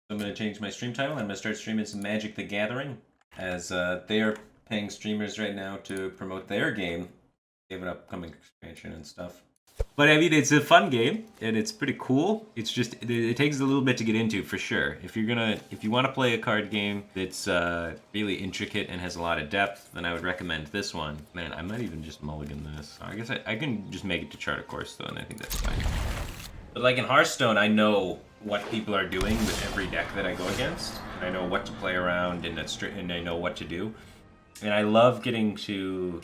I'm going to change my stream title. I'm going to start streaming some Magic the Gathering, as they are paying streamers right now to promote their game. They have an upcoming expansion and stuff. But I mean, it's a fun game, and it's pretty cool. It's just, it takes a little bit to get into, for sure. If you want to play a card game that's really intricate and has a lot of depth, then I would recommend this one. Man, I might even just mulligan this. I guess I can just make it to chart a course, though, and I think that's fine. But like in Hearthstone, I know what people are doing with every deck that I go against. And I know what to play around, and I know what to do. And I love getting to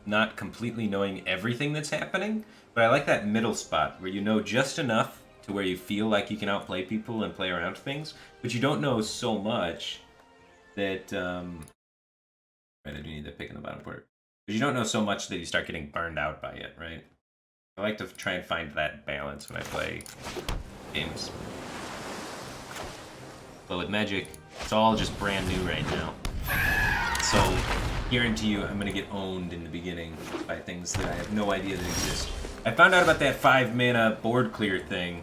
not completely knowing everything that's happening, but I like that middle spot where you know just enough to where you feel like you can outplay people and play around things, but you don't know so much that right, I do need that pick in the bottom part. But you don't know so much that you start getting burned out by it, right? I like to try and find that balance when I play games. But with Magic, it's all just brand new right now. So, guarantee you I'm gonna get owned in the beginning by things that I have no idea that exist. I found out about that 5 mana board clear thing.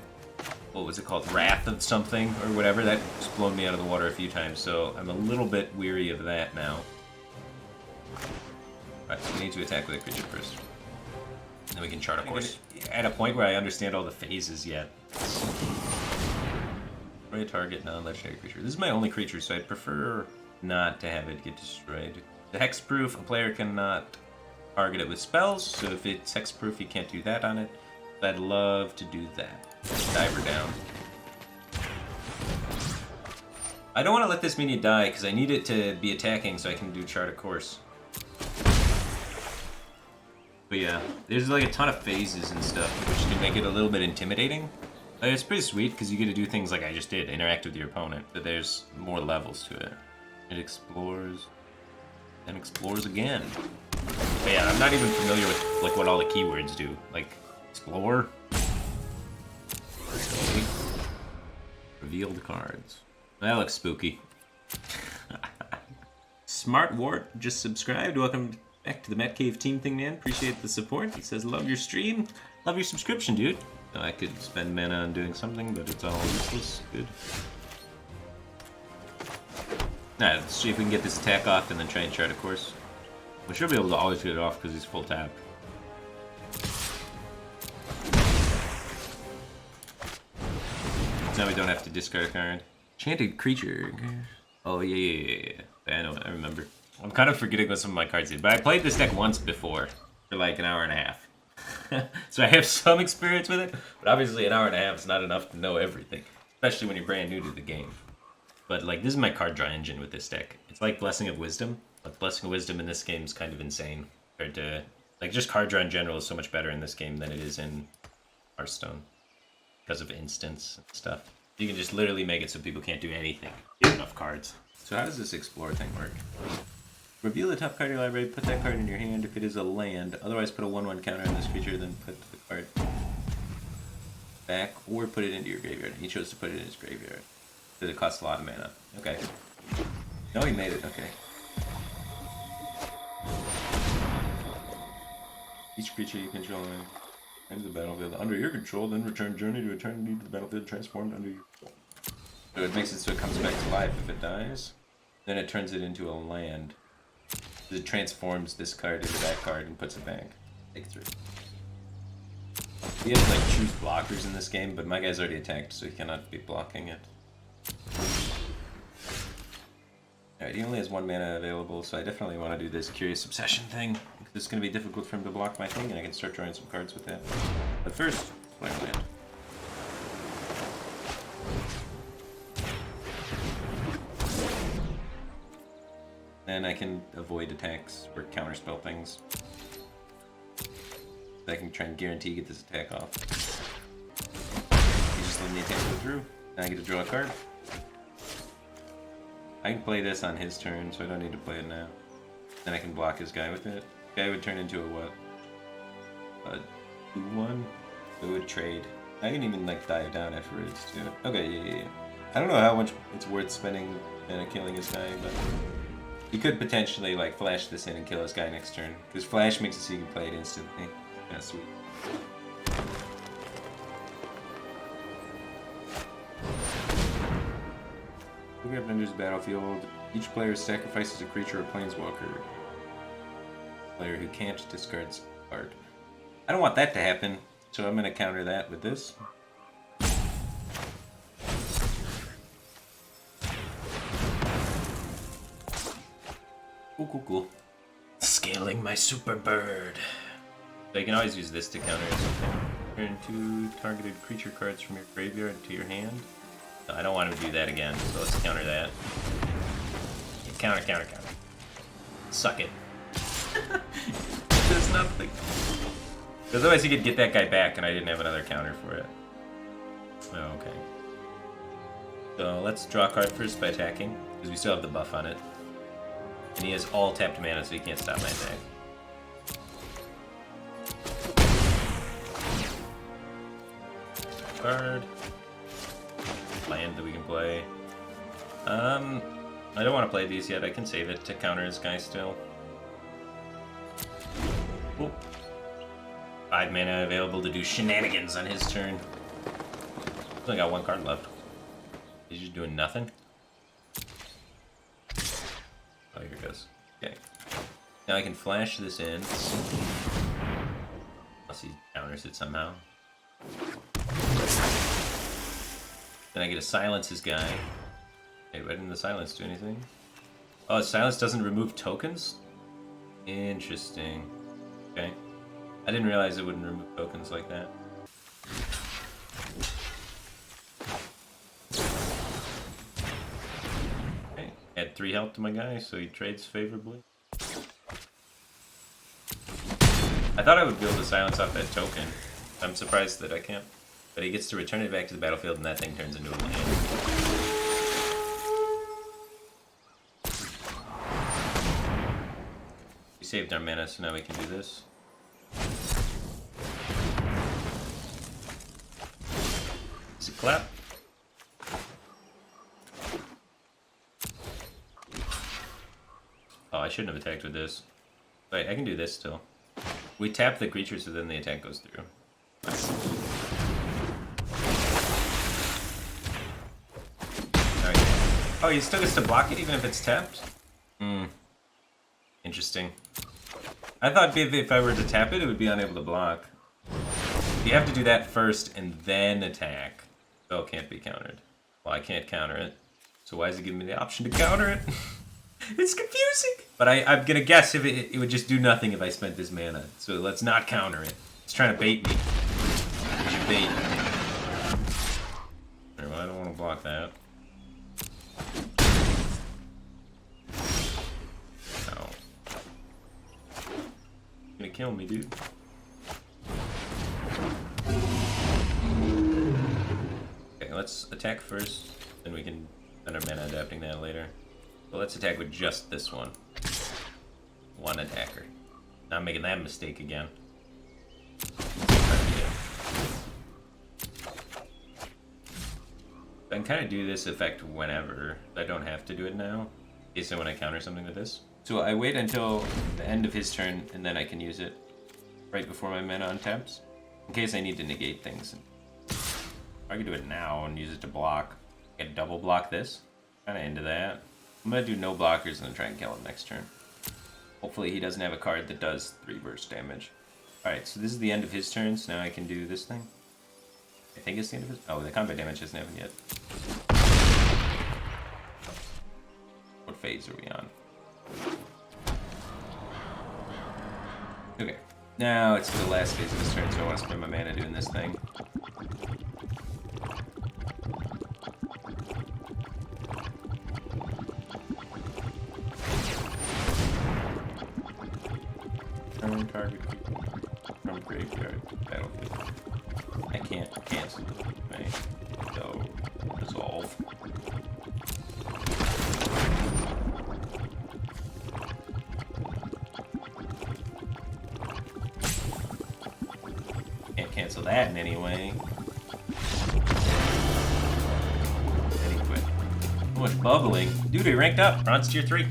What was it called? Wrath of something or whatever. That's blown me out of the water a few times, so I'm a little bit weary of that now. Alright, so we need to attack with a creature first. Then we can chart a course. At a point where I understand all the phases yet. Destroy a target non-legendary creature. This is my only creature, so I'd prefer not to have it get destroyed. The hexproof, a player cannot target it with spells, so if it's hexproof, you can't do that on it. But I'd love to do that. Dive her down. I don't want to let this minion die, because I need it to be attacking so I can do chart a course. But yeah, there's like a ton of phases and stuff, which can make it a little bit intimidating. Like, it's pretty sweet, because you get to do things like I just did, interact with your opponent, but there's more levels to it. It explores, and explores again. But yeah, I'm not even familiar with like what all the keywords do. Like, explore, revealed cards. That looks spooky. Smart Wart just subscribed. Welcome back to the Met Cave team thing, man. Appreciate the support. He says, love your stream. Love your subscription, dude. I could spend mana on doing something, but it's all useless. Good. Alright, let's see if we can get this attack off and then try and chart a course. We should be able to always get it off because he's full tap. So now we don't have to discard a card. Enchanted creature. Oh, yeah. I know, I remember. I'm kind of forgetting what some of my cards did, but I played this deck once before for like an hour and a half. So I have some experience with it, but obviously an hour and a half is not enough to know everything, especially when you're brand new to the game. But like, this is my card draw engine with this deck. It's like Blessing of Wisdom, but Blessing of Wisdom in this game is kind of insane compared to, like, just card draw in general is so much better in this game than it is in Hearthstone because of instants and stuff. You can just literally make it so people can't do anything. Get enough cards. So how does this explore thing work? Reveal the top card of your library, put that card in your hand if it is a land. Otherwise put a 1/1 counter on this creature, then put the card back, or put it into your graveyard. He chose to put it in his graveyard. Because it costs a lot of mana. Okay. No, he made it, okay. Each creature you control enters the battlefield under your control, then return journey to eternity to the battlefield transformed under your control. So it makes it so it comes back to life if it dies. Then it turns it into a land. It transforms this card into that card and puts it back. Take 3. We have like choose blockers in this game, but my guy's already attacked, so he cannot be blocking it. Alright, he only has 1 mana available, so I definitely want to do this Curious Obsession thing. It's going to be difficult for him to block my thing, and I can start drawing some cards with that. But first, play land. Then I can avoid attacks or counterspell things. So I can try and guarantee get this attack off. You just let the attack go through. Now I get to draw a card. I can play this on his turn, so I don't need to play it now. Then I can block his guy with it. Guy would turn into a what? A 2/1? So it would trade. I can even like dive down afterwards too. Okay, yeah. I don't know how much it's worth spending and killing his guy, but you could potentially like flash this in and kill his guy next turn. Because flash makes it so you can play it instantly. Kind of sweet. Firebat enters the battlefield. Each player sacrifices a creature or planeswalker. Player who can't discards a card. I don't want that to happen, so I'm going to counter that with this. Cool. Scaling my super bird. So you can always use this to counter something. Turn 2 targeted creature cards from your graveyard to your hand. No, I don't want to do that again, so let's counter that. Counter. Suck it. There's nothing. Because otherwise he could get that guy back, and I didn't have another counter for it. Oh, okay. So let's draw a card first by attacking, because we still have the buff on it. And he has all tapped mana, so he can't stop my attack. Card. Land that we can play. I don't want to play these yet. I can save it to counter his guy still. Cool. 5 mana available to do shenanigans on his turn. Only got 1 card left. He's just doing nothing. Oh, here it goes. Okay. Now I can flash this in. Unless he counters it somehow. Then I get to silence his guy. Hey, why didn't the silence do anything? Oh, silence doesn't remove tokens? Interesting. Okay. I didn't realize it wouldn't remove tokens like that. Okay. Add 3 health to my guy, so he trades favorably. I thought I would be able to silence off that token. I'm surprised that I can't. But he gets to return it back to the battlefield, and that thing turns into a land. We saved our mana, so now we can do this. Is it clap? Oh, I shouldn't have attacked with this. Wait, I can do this still. We tap the creature, so then the attack goes through. Oh, he still gets to block it even if it's tapped? Interesting. I thought if I were to tap it, it would be unable to block. You have to do that first and then attack. So it can't be countered. Well, I can't counter it. So why is it giving me the option to counter it? It's confusing! But I'm gonna guess if it would just do nothing if I spent this mana. So let's not counter it. It's trying to bait me. It should bait. Well, I don't want to block that. No. You're gonna kill me, dude. Okay, let's attack first, then we can spend our mana adapting that later. So let's attack with just this one. One attacker. Not making that mistake again. I can kind of do this effect whenever. I don't have to do it now. In case I want to counter something with this. So I wait until the end of his turn, and then I can use it right before my mana untaps. In case I need to negate things. I can do it now and use it to block. I can double block this. Kind of into that. I'm going to do no blockers and then try and kill him next turn. Hopefully he doesn't have a card that does 3 burst damage. Alright, so this is the end of his turn, so now I can do this thing. I think it's the end of his... Oh, the combat damage hasn't happened yet. What phase are we on? Okay. Now it's the last phase of his turn, so I want to spend my mana doing this thing. Target from graveyard battlefield. I can't cancel it. Right? So resolve. Can't cancel that in any way. Then he quit. So much bubbling. Dude, he ranked up. Bronze tier 3.